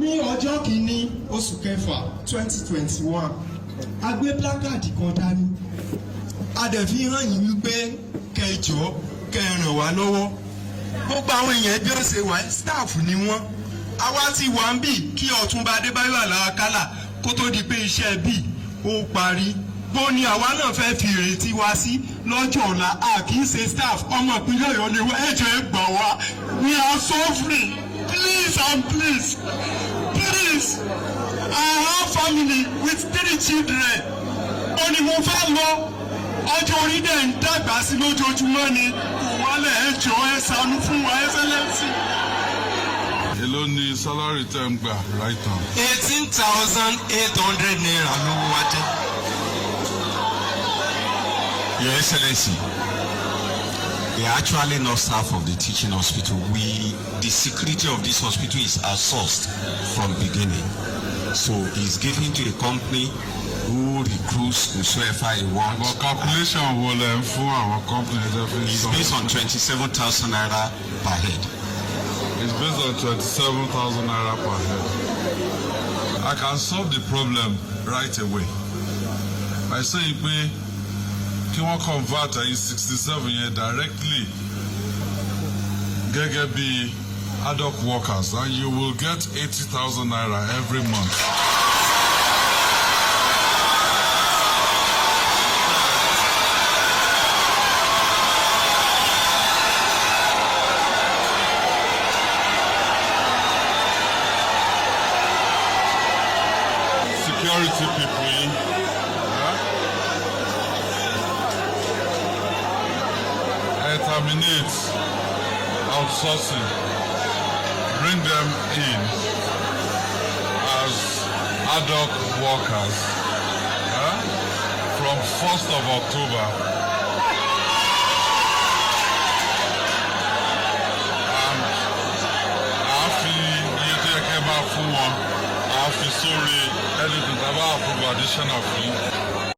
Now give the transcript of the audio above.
ní ọjọ́ kìíní oṣù kẹfà 2021 a gbé plákáàdì kan dání a dẹ̀ fi hàn yín wípé kẹjọ kẹràn wá lọ́wọ́ gbogbo àwọn èèyàn bí ó ṣe wà staff ni wọ́n àwa ti wà ń bì kí Ọ̀túnba Adébáyọ̀ Àlàákálà kó tó di pé iṣẹ́ bíi ó parí bó ni àwa náà fẹ́ fi ìrètí wa sí lọ́jọ́ ọ̀la a kì í ṣe staff ọmọ ìpínlẹ̀ Ọ̀yọ́ ni ẹjọ́ ẹ gbà wá we are suffering please and please I have family with 3 children ó ní mo fẹ́ lọ ọjọ́ orí dẹ̀ ń dàgbà sí lójoojúmọ́ ni kò wálẹ̀ ẹjọ́ ẹ ṣàánú fún wa Excellency. Èló ni salary tẹ́ ń gbà right now? 18,800 naira ló wá jẹ́. Your Excellency, we are actually not staff of the teaching hospital. The security of this hospital is outsourced from beginning. So it's given to a company who recruits whosoever he wants. But calculation will for our company is based on 27,000 naira per head. It's based on 27,000 naira per head. I can solve the problem right away. I say kí wọ́n convert ẹ̀yin 67 yẹn directly gẹ́gẹ́ bí ad hoc workers and you will get 80,000 naira every month. Security people. Terminate outsourcing, bring them in as ad hoc workers from 1st of October. And àfi iye tó yẹ kẹ́ bá fún wọn àfi sórí ẹni tó dábàá approve additional fee.